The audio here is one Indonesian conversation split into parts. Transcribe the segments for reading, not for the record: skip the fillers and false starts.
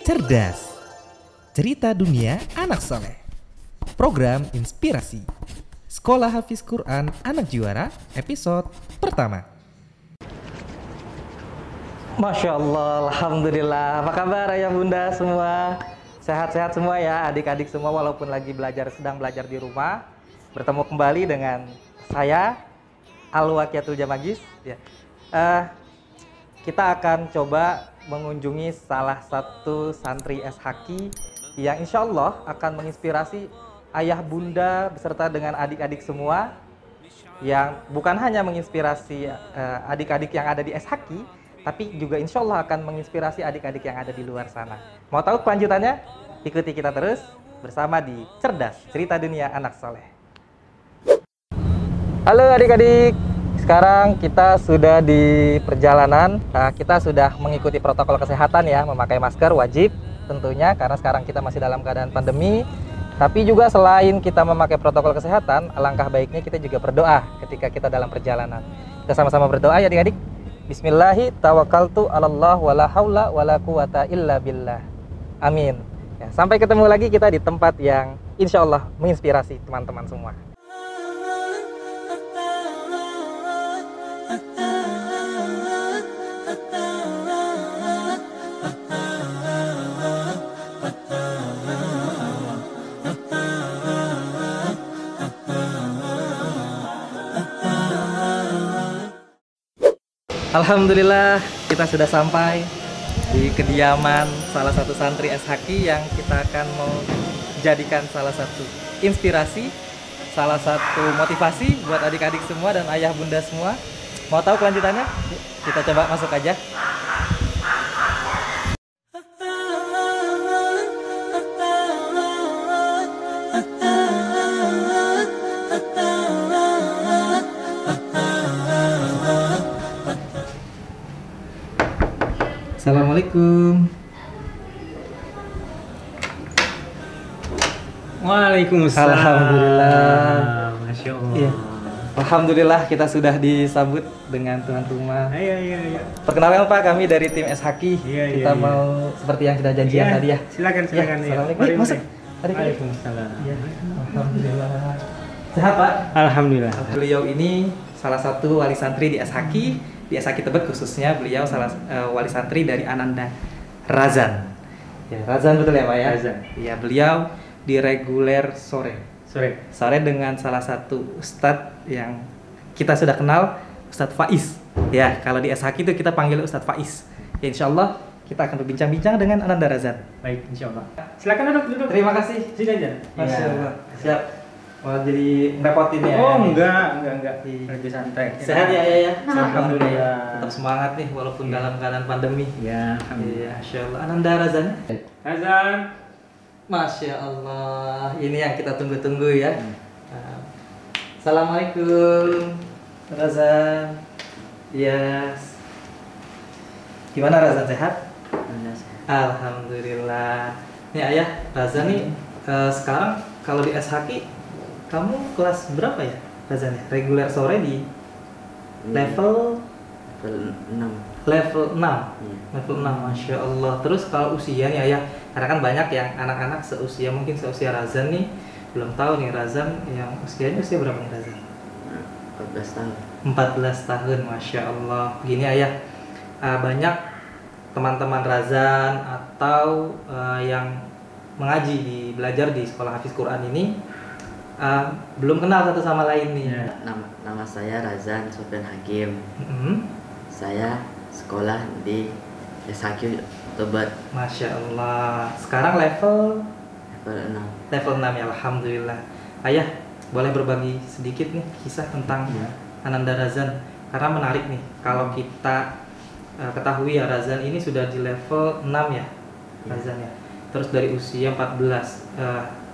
Cerdas, cerita dunia anak soleh. Program inspirasi Sekolah Hafiz Quran Anak Juara, episode pertama. Masya Allah, Alhamdulillah. Apa kabar ayah bunda semua? Sehat-sehat semua ya adik-adik semua, walaupun lagi sedang belajar di rumah. Bertemu kembali dengan saya, Al-Waqiatul Jamagis ya. Kita akan coba mengunjungi salah satu santri SHQ yang insya Allah akan menginspirasi ayah bunda beserta dengan adik-adik semua, yang bukan hanya menginspirasi adik-adik yang ada di SHQ, tapi juga insya Allah akan menginspirasi adik-adik yang ada di luar sana. Mau tahu kelanjutannya? Ikuti kita terus bersama di Cerdas, Cerita Dunia Anak Soleh. Halo adik-adik, sekarang kita sudah di perjalanan. Kita sudah mengikuti protokol kesehatan ya, memakai masker wajib tentunya karena sekarang kita masih dalam keadaan pandemi. Tapi juga selain kita memakai protokol kesehatan, alangkah baiknya kita juga berdoa ketika kita dalam perjalanan. Kita sama-sama berdoa ya adik-adik. Bismillahi tawakkaltu 'alallah wala haula wala quwata illa billah. Amin. Ya, sampai ketemu lagi kita di tempat yang insya Allah menginspirasi teman-teman semua. Alhamdulillah, kita sudah sampai di kediaman salah satu santri SHQ yang kita akan mau jadikan salah satu inspirasi, salah satu motivasi buat adik-adik semua dan ayah bunda semua. Mau tahu kelanjutannya? Kita coba masuk aja. Assalamualaikum. Waalaikumsalam. Alhamdulillah. Masya Allah. Iya. Alhamdulillah kita sudah disambut dengan tuan rumah. Iya. Perkenalkan Pak, kami dari tim SHQ. Kita mau seperti yang kita janjian tadi ya. Silakan. Ya, assalamualaikum. Mari, masuk. Waalaikumsalam. Ya. Alhamdulillah. Sehat Pak? Alhamdulillah. Beliau ini salah satu wali santri di SHQ. Di SHQ Tebet khususnya beliau salah wali santri dari Ananda Razan. Ya, Razan betul ya Pak ya? Razan. Iya, beliau di reguler sore dengan salah satu ustadz yang kita sudah kenal, Ustadz Faiz. Ya, kalau di SHQ itu kita panggil Ustadz Faiz. Ya, insya Allah kita akan berbincang-bincang dengan Ananda Razan. Baik, insya Allah. Silakan duduk. Terima kasih. Sini aja. Masya Allah. Siap. Mau jadi ngerepotin ya? Oh, enggak. Lebih santai. Sehat ya, ya. Alhamdulillah. Tetap semangat nih walaupun dalam keadaan pandemi. Ya, Iya, Masya Allah. Ananda Razan. Azan. Masya Allah. Ini yang kita tunggu-tunggu ya. Assalamualaikum, Razan. Yes. Gimana Razan, sehat? Alhamdulillah. Nih ayah, Razan nih sekarang kalau di SHQ kamu kelas berapa ya Razan ya? Reguler sore di level 6. Level 6. Level 6, Masya Allah. Terus kalau usia nih ayah, karena kan banyak yang anak-anak mungkin seusia Razan nih, belum tahu nih Razan yang usianya usia berapa nih Razan? 14 tahun. 14 tahun, Masya Allah. Begini ayah, banyak teman-teman Razan atau yang mengaji belajar di sekolah Hafiz Quran ini belum kenal satu sama lain nih. Nama saya Razan Sofyan Hakim. Mm-hmm. Saya sekolah di SHQ Tebet. Masya Allah. Sekarang level 6. Level 6 ya, Alhamdulillah. Ayah, boleh berbagi sedikit nih kisah tentang Ananda Razan, karena menarik nih kalau kita ketahui ya Razan ini sudah di level 6 ya, Razan ya. Terus dari usia 14.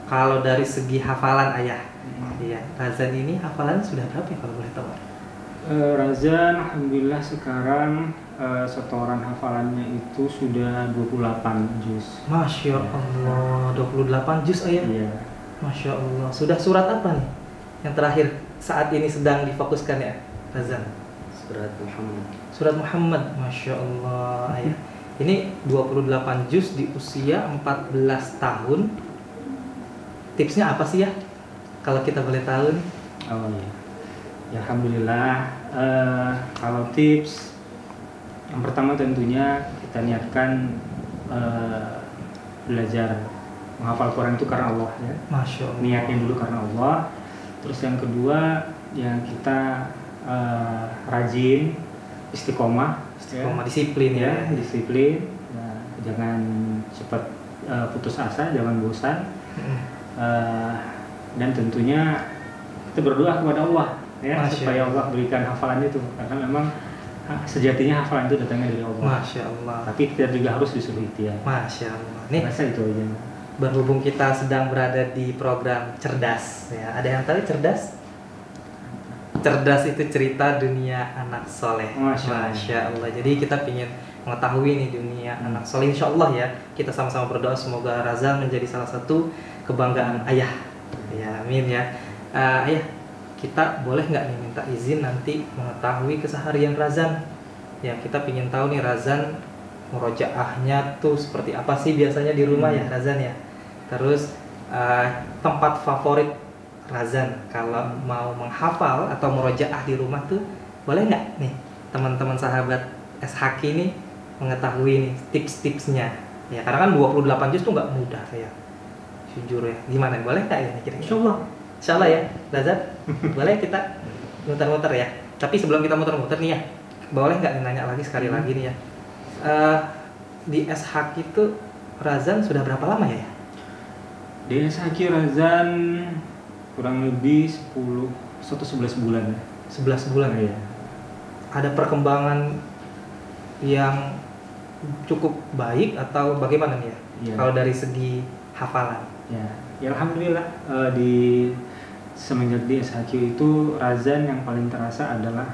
Kalau dari segi hafalan ayah, iya, Razan ini hafalan sudah berapa ya kalau boleh tahu? Razan alhamdulillah sekarang setoran hafalannya itu sudah 28 juz. Masya Allah, 28 juz ayah. Iya. Masya Allah. Sudah surat apa nih yang terakhir saat ini sedang difokuskan ya Razan? Surat Muhammad. Surat Muhammad, Masya Allah ayah. Ini 28 juz di usia 14 tahun. Tipsnya apa sih ya? Kalau kita boleh tahu nih. Oh iya. Ya, alhamdulillah. Kalau tips yang pertama tentunya kita niatkan belajar menghafal Quran itu karena Allah ya. Masya Allah. Niatnya dulu karena Allah. Terus yang kedua ya kita rajin, istiqomah, Disiplin ya. disiplin. Ya, jangan cepat putus asa, jangan bosan. Dan tentunya kita berdoa kepada Allah ya, supaya Allah berikan hafalan itu, karena memang sejatinya hafalan itu datangnya dari Allah. Masya Allah. Tapi kita juga harus disuruh ikhtiar. Masya Allah. Nih, Rasa itu aja. berhubung kita sedang berada di program cerdas ya. Ada yang tahu cerdas? Cerdas itu cerita dunia anak soleh. Masya Allah. Jadi kita ingin mengetahui nih dunia anak soleh. Insya Allah ya, kita sama-sama berdoa semoga Razan menjadi salah satu kebanggaan ayah. Ya, amin ya. Ayah, kita boleh nggak nih minta izin nanti mengetahui keseharian Razan? Ya, kita ingin tahu nih Razan murojaahnya tuh seperti apa sih biasanya di rumah ya Razan ya. Terus tempat favorit Razan kalau mau menghafal atau murojaah di rumah tuh boleh nggak nih teman-teman sahabat SHQ ini mengetahui nih tips-tipsnya ya, karena kan 28 juz tuh nggak mudah ya, jujur ya. Gimana, boleh nggak ya kira-kira? Insya Allah ya Razan. Boleh kita muter-muter ya. Tapi sebelum kita muter-muter nih ya, boleh nggak nanya lagi sekali lagi nih ya, di SHQ itu Razan sudah berapa lama ya? Di SHQ Razan kurang lebih 11 bulan. 11 bulan ya. Ada perkembangan yang cukup baik atau bagaimana nih ya? Ya. Kalau dari segi hafalan. Ya alhamdulillah, semenjak di SHQ itu Razan yang paling terasa adalah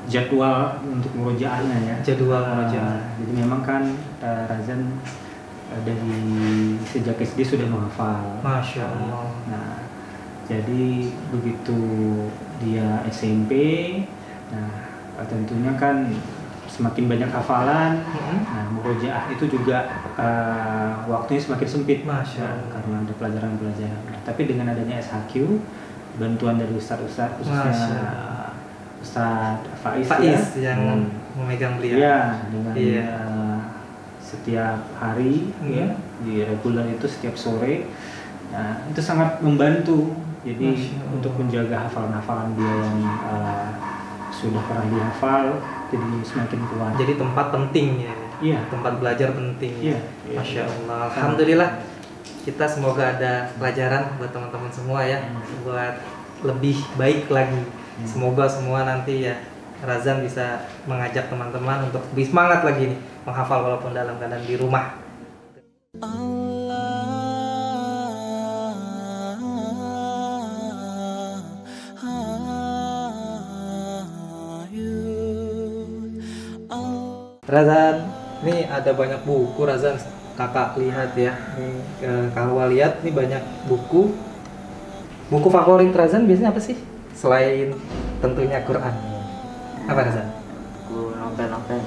jadwal untuk murojaahnya ya. Jadwal murojaah. Jadi memang kan Razan dari sejak SD sudah menghafal. Masya Allah. Nah, jadi begitu dia SMP, nah tentunya kan semakin banyak hafalan. Nah, murojaah itu juga waktunya semakin sempit. Masya Allah. Karena ada pelajaran-pelajaran. Nah, tapi dengan adanya SHQ, bantuan dari ustadz-ustadz, khususnya Ustadz Faiz ya, yang memegang beliau. Ya, dengan setiap hari ya, di reguler itu setiap sore. Nah, itu sangat membantu. Jadi untuk menjaga hafalan-hafalan dia yang sudah pernah dihafal jadi semakin kuat. Jadi tempat penting ya. Iya. Tempat belajar penting. Iya. Masya Allah. Alhamdulillah. Kita semoga ada pelajaran buat teman-teman semua ya, buat lebih baik lagi. Semoga semua nanti ya Razan bisa mengajak teman-teman untuk lebih semangat lagi nih menghafal walaupun dalam keadaan di rumah. Razan, ini ada banyak buku Razan, kakak lihat ya. Nih, kalau lihat nih banyak buku. Buku favorit Razan biasanya apa sih? Selain tentunya Quran. Apa Razan? Buku novel-novel.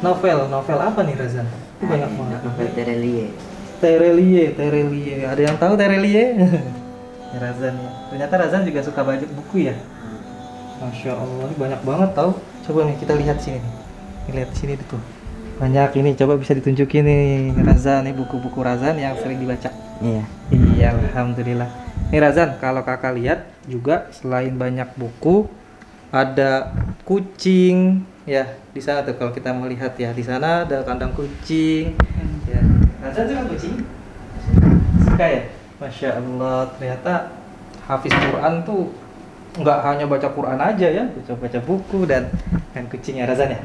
Novel apa nih Razan? Itu banyak banget. Novel Terelie. Terelie. Ada yang tahu Terelie? Ya, Razan ya. Ternyata Razan juga suka baca buku ya. Masya Allah, ini banyak banget tahu. Coba nih kita lihat sini nih. Lihat sini tuh. Banyak ini, coba bisa ditunjukin nih Razan, nih buku-buku Razan yang sering dibaca. Iya. Iya, alhamdulillah. Nih Razan, kalau kakak lihat juga selain banyak buku, ada kucing ya di sana tuh. Kalau kita melihat ya di sana ada kandang kucing. Ya. Razan suka kucing? Suka ya? Masya Allah, ternyata hafiz Quran tuh nggak hanya baca Quran aja ya, baca buku dan kucingnya Razan ya.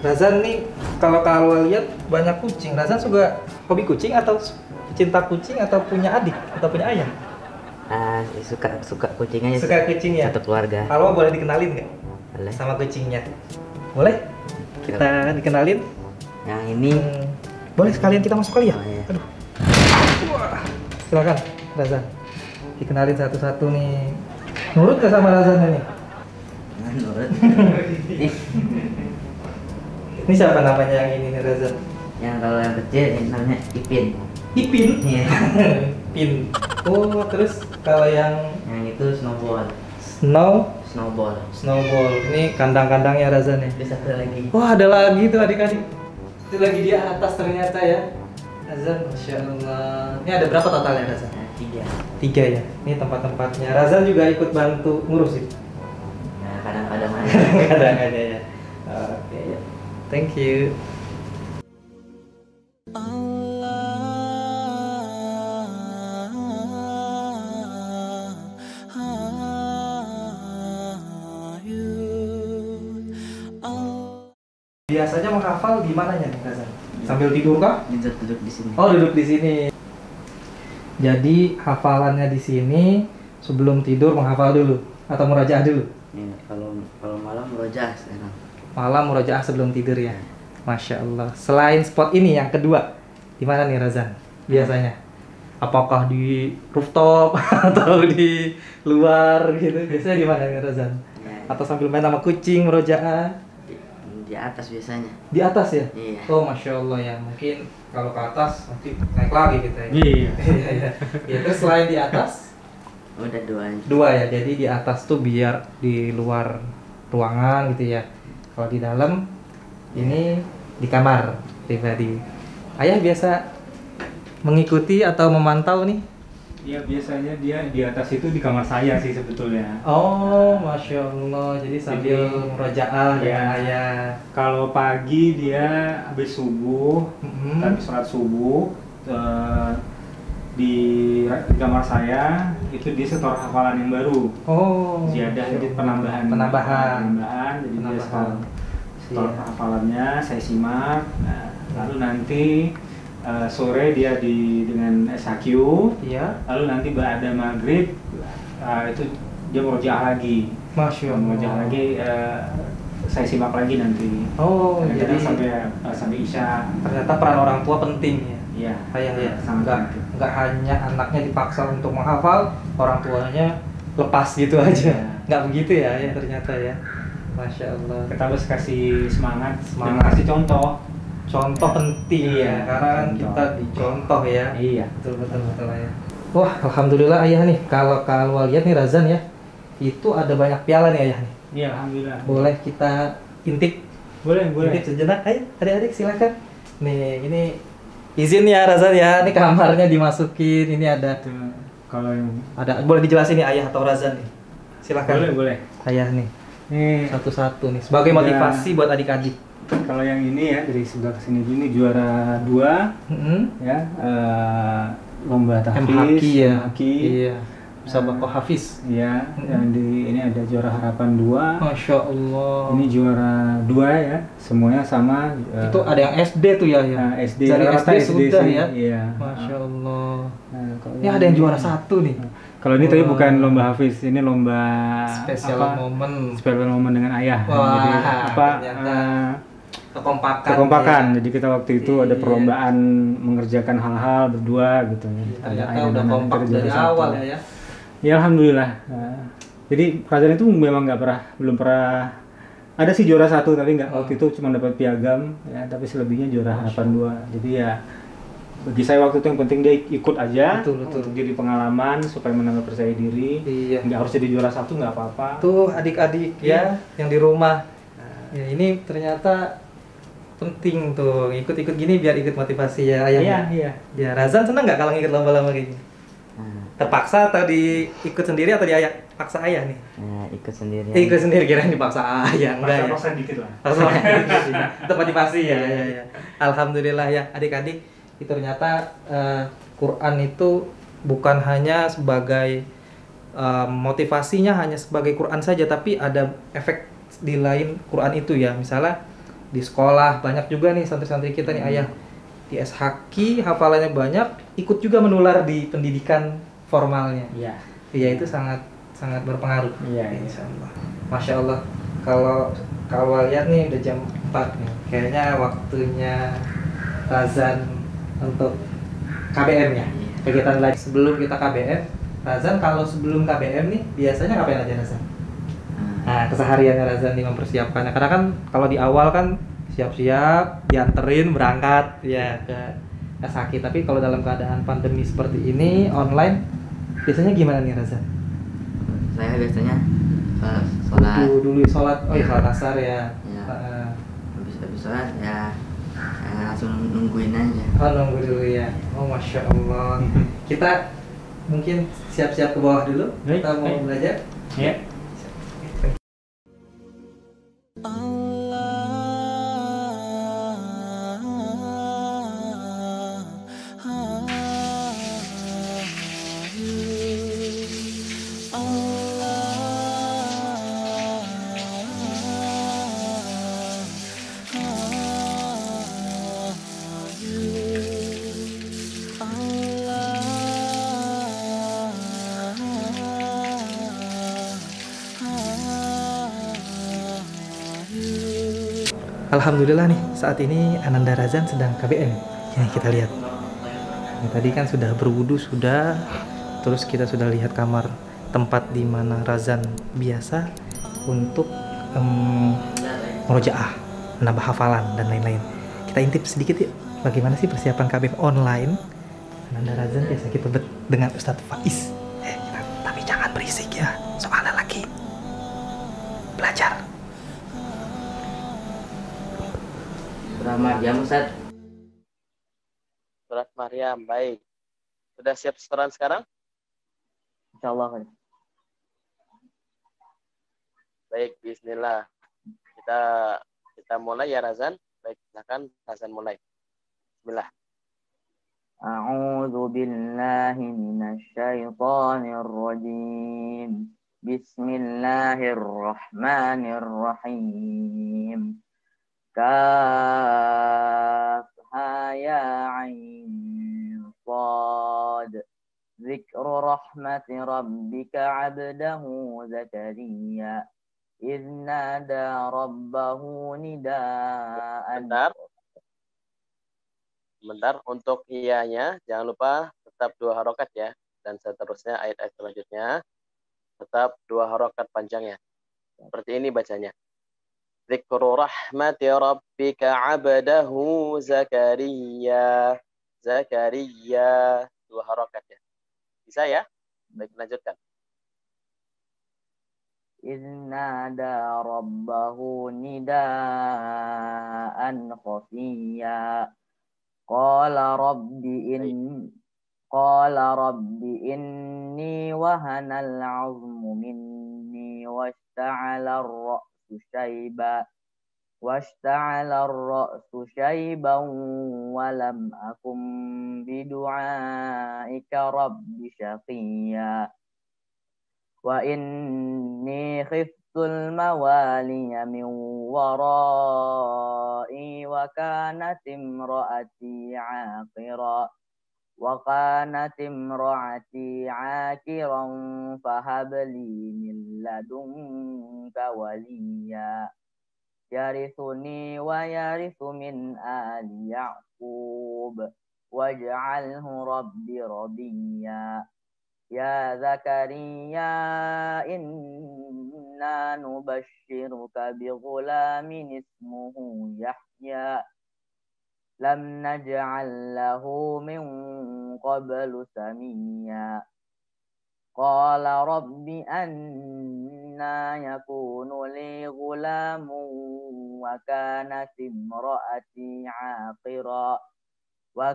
Razan nih kalau lihat banyak kucing. Razan suka hobi kucing atau pecinta kucing atau punya adik atau punya ayah? Suka kucingnya Suka kucing ya? satu keluarga. Kalau boleh dikenalin nggak Boleh. sama kucingnya? Boleh? Kita dikenalin? Yang ini Boleh sekalian kita masuk kali ya? Oh, iya. Aduh. Wah. Silakan, Razan. Dikenalin satu-satu nih. Nurut nggak sama Razan nih? menurut Ini siapa namanya yang ini nih, Razan? yang kalau yang kecil ini namanya Ipin. Ipin. Iya. Pin. Oh, terus kalau yang Yang itu snowball. snowball. Ini kandang-kandangnya Razan ya. Terus ada lagi. Wah, ada lagi tuh adik-adik. Itu lagi di atas ternyata ya. Razan, Masya Allah. Ini ada berapa totalnya Razan? Tiga. 3 ya. Ini tempat-tempatnya. Razan juga ikut bantu ngurusin. Nah, kadang-kadang ada. Kadang ada ya. Oke ya. Thank you. Biasanya menghafal di mananya nih Razan? Sambil tidur kah? Duduk di sini. Oh, duduk di sini. Jadi hafalannya di sini sebelum tidur menghafal dulu atau murajaah dulu? Iya, kalau malam roja sekarang. Malam murajaah sebelum tidur ya. Masya Allah. Selain spot ini yang kedua, di mana nih Razan? Biasanya? Apakah di rooftop atau di luar gitu? Biasanya di mana nih Razan? Ya, Atau sambil main sama kucing murajaah? di atas biasanya. Di atas ya? Iya. Oh, Masya Allah ya. Mungkin kalau ke atas nanti naik lagi kita ya. Iya. Iya. Ya, terus selain di atas, Udah dua. dua ya. Jadi di atas tuh biar di luar ruangan gitu ya. Kalau di dalam ini di kamar pribadi. Ayah biasa mengikuti atau memantau nih? Ya biasanya dia di atas itu di kamar saya sih sebetulnya. Oh, Masya Allah. Jadi sambil Jadi, murajaah dengan ya. ayah. Kalau pagi dia habis subuh, Mhm. habis sholat subuh di kamar saya itu dia setor hafalan yang baru. Oh. Ziyadah jadi penambahan. Penambahan. Jadi dia Penambahan. setor Iya. hafalannya, saya simak. Nah, lalu nanti sore dia dengan SHQ. Iya. Lalu nanti ada maghrib itu dia murojaah lagi. Masya Allah. Murojaah lagi saya simak lagi nanti. Oh, Kadang-kadang jadi sampai isya. ternyata peran orang tua penting ya. Iya. Ayah ya, sangat. nggak hanya anaknya dipaksa untuk menghafal, orang tuanya lepas gitu aja. Iya. Nggak begitu ya, ya ternyata ya. Masya Allah. Kita harus kasih semangat, dan Semangat. kasih contoh. Contoh penting Iya, ya, karena kan contoh. kita dicontoh ya. Iya. Betul ya. Wah, alhamdulillah ayah nih. Kalau lihat nih Razan ya, itu ada banyak piala nih ayah nih. Iya, alhamdulillah. Boleh kita intip? Boleh. Intip sejenak, ayo adik-adik silakan. Nih, ini izin ya Razan ya, ini kamarnya dimasukin, ini ada Itu, kalau yang boleh dijelasin nih ayah atau Razan nih. Silakan. boleh. Ayah nih, Nih, satu-satu nih sebagai Ada. motivasi buat adik-adik. kalau yang ini ya dari sebelah sini gini juara 2 Mm-hmm. ya lomba tahfiz, MHQ ya. MHQ. Iya. Sabaqah Hafiz. Ya, Mm-mm. yang ini ada juara harapan 2. Masya Allah. Ini juara 2 ya, semuanya sama. Itu ada yang SD tuh ya ya. Nah, SD Dari rata SD sudah sih, ya. Iya. Masya Allah. Nah, kalau Ini ada yang juara 1 nih. Kalau ini tapi Wah. bukan lomba hafiz, ini lomba Special moment. Special moment dengan ayah. Wah, Jadi apa? ternyata kekompakan. kekompakan. ya. Jadi kita waktu itu ada Iya. perlombaan mengerjakan hal-hal berdua gitu ya. Ternyata ayah udah dan anak kompak kita dari juara 1. awal ya. Ya alhamdulillah. Jadi kerajaan itu memang belum pernah ada sih juara 1 tapi nggak waktu itu cuma dapat piagam ya, tapi selebihnya juara harapan 2. Jadi ya bagi saya waktu itu yang penting dia ikut aja Betul. untuk jadi pengalaman supaya menambah percaya diri. Iya. Nggak harus jadi juara 1 nggak apa-apa. Tuh adik-adik ya yang di rumah. Ya, ini ternyata penting tuh ikut-ikut gini biar ikut motivasi ya ayah. Iya. Ya Razan senang nggak kalau ngikut lomba-lomba kayak gini? Nah, Terpaksa atau ikut sendiri atau paksa ayah nih? ya, ikut sendiri. Ikut sendiri kirain dipaksa ayah enggak ya? Paksa dikit lah. Langsung itu motivasi ya. Alhamdulillah ya adik-adik itu ternyata Quran itu bukan hanya sebagai motivasinya hanya sebagai Quran saja tapi ada efek di lain Quran itu ya. Misalnya di sekolah banyak juga nih santri-santri kita nih ayah di SHQ hafalannya banyak ikut juga menular di pendidikan formalnya. Iya. Iya, itu sangat berpengaruh. Iya. Insya Allah. Masya Allah. Kalau lihat nih udah jam 4 nih. Kayaknya waktunya azan untuk KBM ya. Kegiatan lain sebelum kita KBM. Razan kalau sebelum KBM nih biasanya ngapain aja Razan? Nah, kesehariannya Razan nih mempersiapkannya. Karena kan kalau di awal kan siap-siap, dianterin, berangkat ya ke sakit. Tapi kalau dalam keadaan pandemi seperti ini online, biasanya gimana nih Razan? Saya biasanya sholat. Dulu sholat, oh ya sholat asar ya. Habis sholat ya langsung nungguin aja. Oh nunggu dulu ya. Oh Masya Allah. Kita mungkin siap-siap ke bawah dulu. Kita mau belajar. Ya. Alhamdulillah nih saat ini Ananda Razan sedang KBM. Ini kita lihat. Nah, tadi kan sudah berwudu sudah, terus kita sudah lihat kamar tempat di mana Razan biasa untuk murojaah, menambah hafalan dan lain-lain. Kita intip sedikit yuk. Bagaimana sih persiapan KBM online? Ananda Razan biasa kita dengan Ustadz Faiz. Tapi jangan berisik ya, soalnya lagi belajar. Surah Maryam, Ustaz. Surat Maryam, baik. Sudah siap setoran sekarang? Insyaallah. Baik, bismillah. Kita mulai ya Razan. Baik, silakan Razan mulai. Bismillah. A'udzu billahi minasy syaithanir rajim. Bismillahirrahmanirrahim. Kafha ya ain sad. Zikru rahmati rabbika 'abdahu Zakaria idh nada rabbahu nidaan. Bentar, untuk iyanya jangan lupa tetap 2 harokat ya. Dan seterusnya ayat-ayat selanjutnya tetap 2 harokat panjangnya. Seperti ini bacanya. Zikru rahmati rabbika 'abdahu Zakaria. Zakaria 2 harokat ya. Bisa ya? Baik, lanjutkan. Iznada rabbahu nidaan khafiyya. Qala rabbi inni wahanal 'azmu minni washta'ala ar-ra'su shayban wa lam akum bidu'aika rabbi shaqiyya. Wa inni khiftul mawaliya min wara'i wa kanat imra'ati 'aqiran fahabli min ladunka waliya yarithuni wa yarithu min ali ya'qub waj'alhu rabbi radiyya. Ya Zakaria inna nubashshiruka bighulamin ismuhu Yahya lam naj'al lahu min qablu samiyya. Qala rabbi anna yakunu li ghulamun wa kanat imra'ati 'aqira wa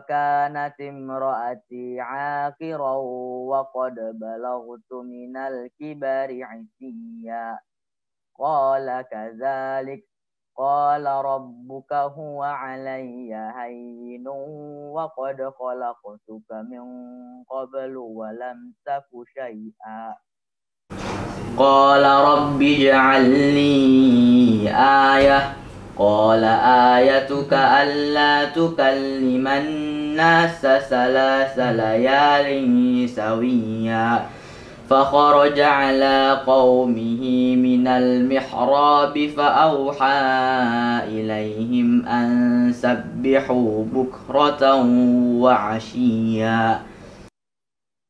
qad balaghtu minal kibari 'itiyya. Qala kadzalik qala rabbuka huwa 'alayya hayyinun wa qad khalaqtuka min qablu wa lam taku syai'a. Qala rabbi ij'al li ayah. Qala ayatuka alla tukalliman الناس ثلاث ليال سويا فخرج على قومه من المحراب فأوحى إليهم أن سبحوا بكرة وعشيا.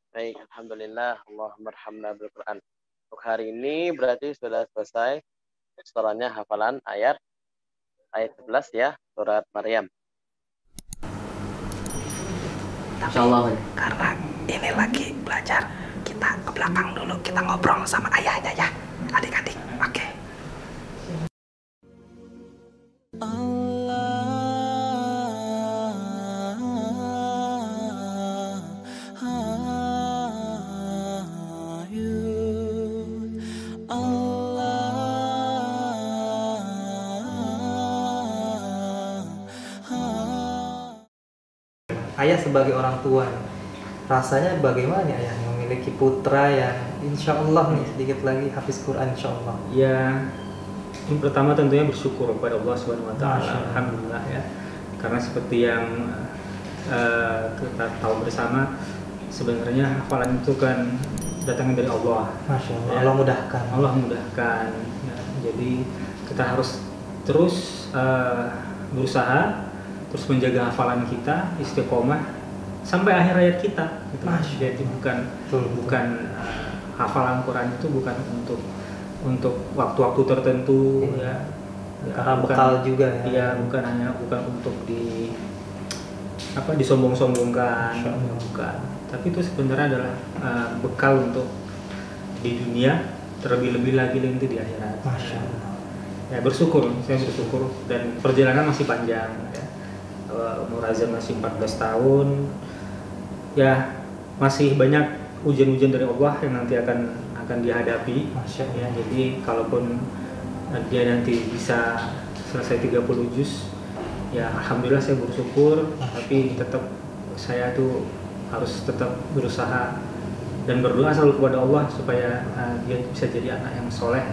Baik, alhamdulillah, Allahumma arhamna bil Quran. Untuk hari ini berarti sudah selesai setorannya hafalan ayat 11 ya, surat Maryam. Insyaallah. Karena ini lagi belajar, kita ke belakang dulu, kita ngobrol sama ayahnya ya, adik-adik. Oke. Ayah sebagai orang tua, rasanya bagaimana nih ayah memiliki putra yang insya Allah nih sedikit lagi hafiz Quran insya Allah? Ya, yang pertama tentunya bersyukur kepada Allah Subhanahu Wa Taala. Masya Allah. Alhamdulillah ya, karena seperti yang kita tahu bersama, sebenarnya hafalan itu kan datangnya dari Allah. Masya Allah. Ya. Allah mudahkan. Allah mudahkan. Ya, jadi kita harus terus berusaha, terus menjaga hafalan kita, istiqomah sampai akhir hayat kita. Gitu. Jadi bukan hafalan Quran itu bukan untuk waktu-waktu tertentu ya. Karena bukan, bekal juga ya. Iya, bukan untuk disombong-sombongkan, bukan. Tapi itu sebenarnya adalah bekal untuk di dunia, terlebih-lebih lagi nanti di akhirat. Masya Allah. Ya saya bersyukur dan perjalanan masih panjang ya. Umur Azam masih 14 tahun ya, masih banyak ujian-ujian dari Allah yang nanti akan dihadapi. Masya Allah. Ya, jadi kalaupun dia nanti bisa selesai 30 juz ya alhamdulillah saya bersyukur, tapi tetap saya tuh harus tetap berusaha dan berdoa selalu kepada Allah supaya dia bisa jadi anak yang soleh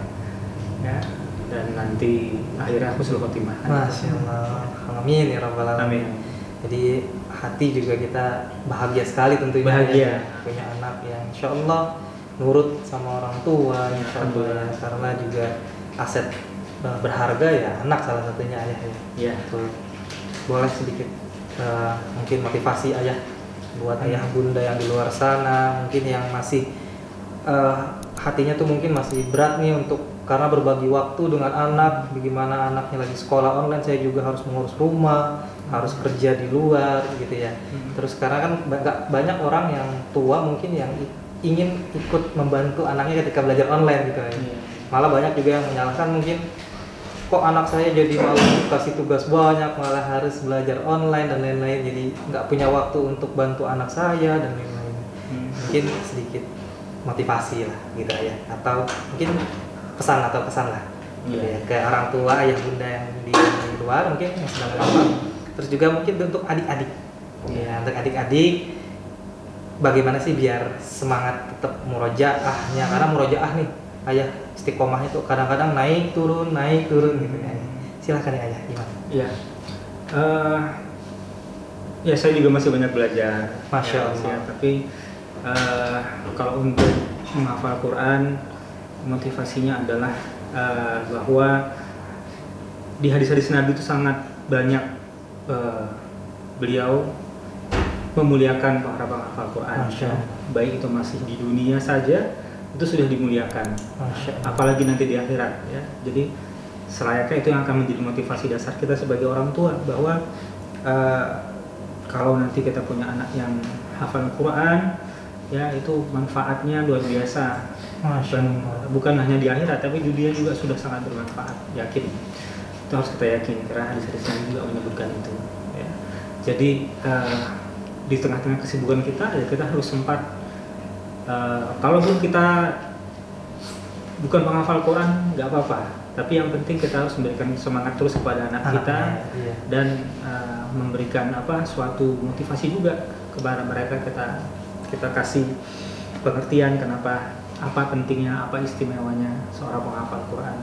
ya, dan nanti akhirnya husnul khotimah. Masya Allah. Amin ya rabbal alamin. Amin. Jadi hati juga kita bahagia sekali tentunya Bahagia. ya, punya anak yang insya Allah nurut sama orang tua insya Allah ya. Karena juga aset berharga ya anak salah satunya ayah ya. Ya. Betul. Boleh sedikit mungkin motivasi ayah buat ayah bunda yang di luar sana mungkin yang masih hatinya tuh mungkin masih berat nih untuk karena berbagi waktu dengan anak, bagaimana anaknya lagi sekolah online, saya juga harus mengurus rumah, harus kerja di luar gitu ya. Terus karena kan banyak orang yang tua mungkin yang ingin ikut membantu anaknya ketika belajar online gitu ya. Malah banyak juga yang menyalahkan mungkin kok anak saya jadi malah dikasih tugas banyak, malah harus belajar online dan lain-lain, jadi nggak punya waktu untuk bantu anak saya dan lain-lain. Mungkin sedikit motivasi lah gitu ya, atau mungkin pesan lah gitu ya, ke orang tua ayah bunda yang di luar mungkin yang sedang nonton. Terus juga mungkin untuk adik-adik ya, untuk adik-adik bagaimana sih biar semangat tetap murojaahnya, karena murojaah nih ayah istiqomah itu kadang-kadang naik turun gitu ya. Silahkan ya ayah, gimana? Iya. Ya saya juga masih banyak belajar. Masya Allah. Ya, tapi kalau untuk menghafal Quran, motivasinya adalah bahwa di hadis-hadis Nabi itu sangat banyak beliau memuliakan para penghafal Quran. Baik itu masih di dunia saja itu sudah dimuliakan, apalagi nanti di akhirat ya. Jadi selayaknya itu yang akan menjadi motivasi dasar kita sebagai orang tua, bahwa kalau nanti kita punya anak yang hafal Quran ya, itu manfaatnya luar biasa. Bukan hanya di akhirat tapi di dunia juga sudah sangat bermanfaat, yakin. Itu harus kita yakin karena hadis-hadis yang juga menyebutkan itu ya. Jadi di tengah-tengah kesibukan kita ya kita harus sempat, kalaupun kita bukan penghafal Quran nggak apa-apa, tapi yang penting kita harus memberikan semangat terus kepada anak kita dan memberikan suatu motivasi juga kepada mereka. Kita kasih pengertian kenapa, apa pentingnya, apa istimewanya seorang penghafal Quran,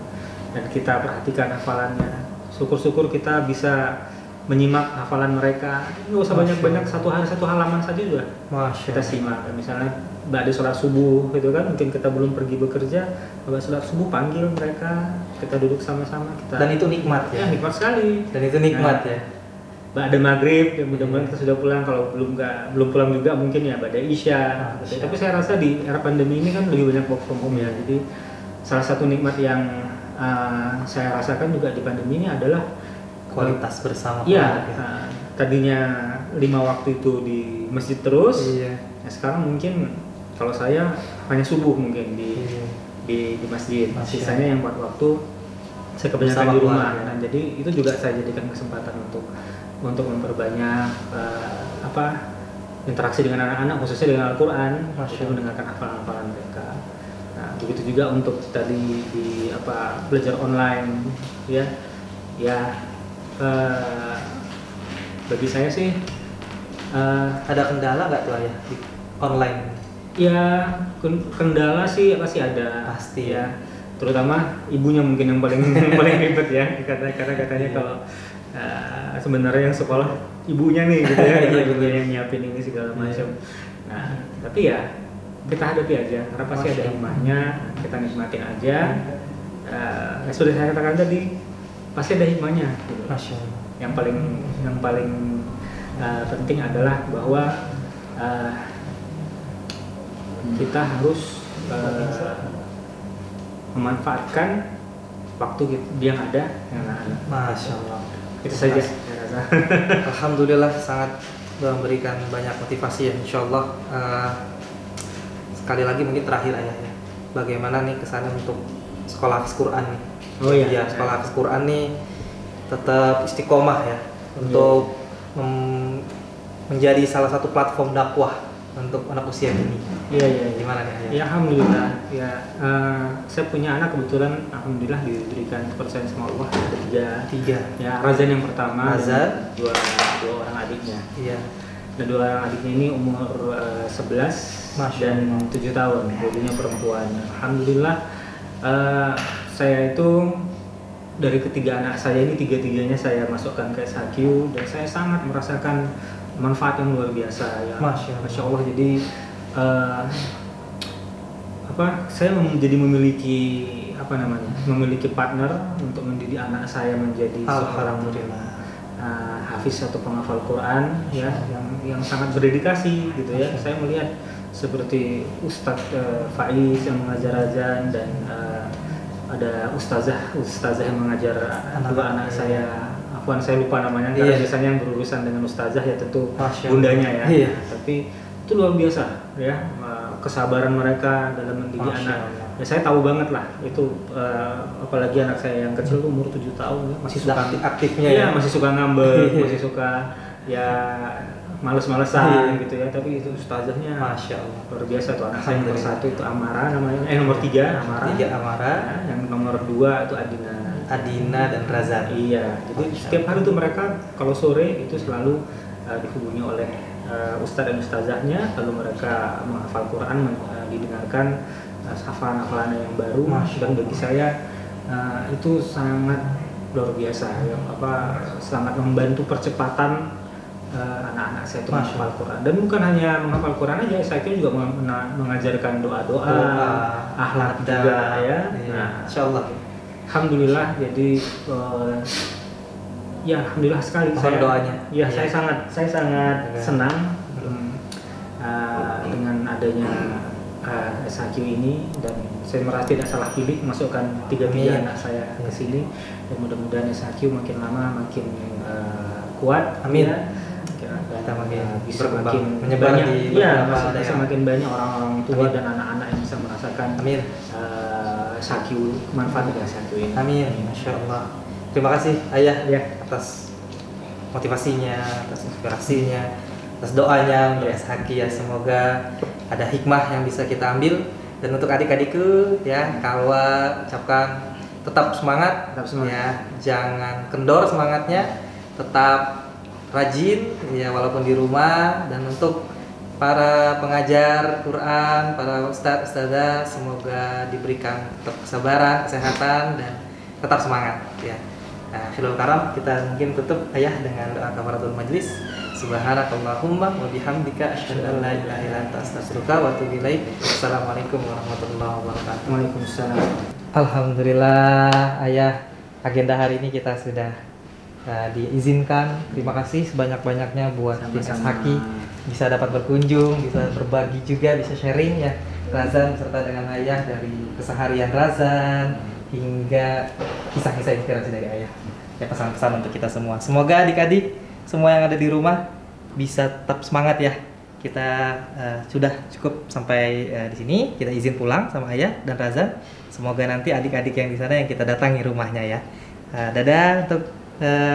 dan kita perhatikan hafalannya. Syukur-syukur kita bisa menyimak hafalan mereka. Nggak usah banyak-banyak, satu hari satu halaman saja juga kita Allah. simak. Misalnya ada sholat subuh gitu kan, mungkin kita belum pergi bekerja, pada sholat subuh panggil mereka, kita duduk sama-sama, kita Dan itu nikmat ya ya. nikmat sekali. Dan itu nikmat Nah, ya. ada maghrib, ya mudah-mudahan kita sudah pulang. Kalau belum pulang juga mungkin ya pada isya. Isya. Tapi saya rasa di era pandemi ini kan lebih banyak work from home ya. Jadi salah satu nikmat yang saya rasakan juga di pandemi ini adalah Kualitas bersama iya, keluarga. tadinya 5 waktu itu di masjid terus. Iya. Nah, sekarang mungkin kalau saya hanya subuh mungkin Iya. di masjid. Masya Sisanya yang buat waktu saya kebanyakan Bersama di rumah. keluarga. Nah, jadi itu juga saya jadikan kesempatan untuk memperbanyak interaksi dengan anak-anak, khususnya dengan Al-Quran, Masya untuk mendengarkan hafalan-hafalan mereka. Nah, begitu juga untuk tadi di belajar online, ya bagi saya sih Ada kendala nggak tuh ayah di online? ya kendala sih pasti ada. Pasti ya, terutama ibunya mungkin yang paling paling ribet ya, karena katanya Iya. kalau sebenarnya yang sekolah ibunya nih gitu ya, Iya, ibunya yang nyiapin ini segala macam. Nah, tapi ya kita hadapi aja, karena pasti ada hikmahnya, kita nikmatin aja. Sudah saya katakan tadi, pasti ada hikmahnya. Gitu. Masya Allah. Yang paling penting adalah bahwa kita harus memanfaatkan waktu yang ada dengan anak-anak. Masya Allah. Itu saja saya rasa. Alhamdulillah sangat memberikan banyak motivasi ya, insya Allah. Sekali lagi mungkin terakhir ayah ya, bagaimana nih kesannya untuk sekolah Hafiz Quran nih? Oh iya. Ya, sekolah Hafiz Quran nih tetap istiqomah ya untuk menjadi salah satu platform dakwah untuk anak usia ini. Iya. Gimana nih ayah? Ya alhamdulillah. Ya saya punya anak kebetulan, alhamdulillah diberikan kepercayaan sama Allah, ada 3. Tiga. Ya, Razan yang pertama, Razan. dan dua orang adiknya. Iya. Dan 2 orang adiknya ini umur 11 Masya dan Allah. 7 tahun, dulunya perempuan. Alhamdulillah saya itu dari ketiga anak saya ini, tiga-tiganya saya masukkan ke SHQ, dan saya sangat merasakan manfaat yang luar biasa ya. Masya Allah. Jadi saya jadi memiliki partner untuk mendidik anak saya menjadi seorang Alhamdulillah. hafiz atau penghafal Quran ya, yang sangat berdedikasi gitu ya. Saya melihat seperti Ustadz Faiz yang mengajar azan, dan ada ustazah yang mengajar anak saya. Afwan, saya lupa namanya karena biasanya yang berurusan dengan ustazah ya tentu bundanya ya. Iya. Tapi itu luar biasa ya, kesabaran mereka dalam mendidik anak. Ya saya tahu banget lah itu, apalagi anak saya yang kecil tuh umur 7 tahun ya, masih suka aktifnya ya, ya. masih suka ngambek, masih suka ya males-malesan gitu ya. Tapi itu ustazahnya Masya Allah. luar biasa tuh. Anak saya nomor 1 itu Amara namanya, nomor 3 Amara. Amara. Ya, yang nomor 2 itu Adina dan Razan. Iya, jadi setiap hari tuh mereka kalau sore itu selalu dihubungi oleh ustadz dan ustazahnya, lalu mereka menghafal Quran, didengarkan hafalan-hafalan yang baru. Dan bagi saya itu sangat luar biasa ya, sangat membantu percepatan anak-anak saya itu menghafal Quran. Dan bukan hanya menghafal Quran aja, saya juga mengajarkan doa-doa, akhlak juga ya. Nah, insyaallah. Alhamdulillah, jadi ya alhamdulillah sekali Mohon doanya. Ya, saya sangat senang dengan adanya SHQ ini, dan saya merasa tidak salah pilih masukkan 3 anak saya ke sini, dan mudah-mudahan SHQ makin lama makin kuat. Amin. Ya. Kita makin bisa berkembang, makin menyebar banyak, di ya, beberapa bisa daerah. makin banyak orang-orang tua dan anak-anak yang bisa merasakan SHQ, manfaat dari SHQ ini. Amin. Masya Allah. Terima kasih ayah Ya. atas motivasinya, atas inspirasinya, atas doanya untuk SHQ ya. Semoga ada hikmah yang bisa kita ambil. Dan untuk adik-adikku ya, Kalwa ucapkan tetap semangat, ya, jangan kendor semangatnya, tetap rajin ya walaupun di rumah. Dan untuk para pengajar Quran, para ustadzah, semoga diberikan tetap kesabaran, kesehatan, dan tetap semangat ya. Nah, Syarul Karam, kita mungkin tutup ayah dengan doa kafaratul majlis. Subhanakallahumma wa bihamdika asyhadu an la ilaha illa anta astaghfiruka wa atubu ilaik. Assalamualaikum warahmatullahi wabarakatuh. Waalaikumsalam. Alhamdulillah ayah, agenda hari ini kita sudah diizinkan. Terima kasih sebanyak-banyaknya buat Dinas Haki, bisa dapat berkunjung, bisa berbagi juga, bisa sharing ya Razan serta dengan ayah dari keseharian Razan hingga kisah-kisah inspirasi dari ayah. Ya, pesan-pesan untuk kita semua. Semoga adik-adik semua yang ada di rumah bisa tetap semangat ya. Kita sudah cukup sampai di sini. Kita izin pulang sama ayah dan Razan. Semoga nanti adik-adik yang di sana yang kita datangi rumahnya ya. Dadah untuk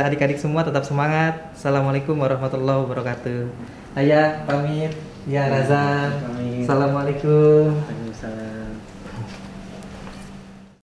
adik-adik semua, tetap semangat. Assalamualaikum warahmatullahi wabarakatuh. Ayah pamit. Ya Razan. Assalamualaikum.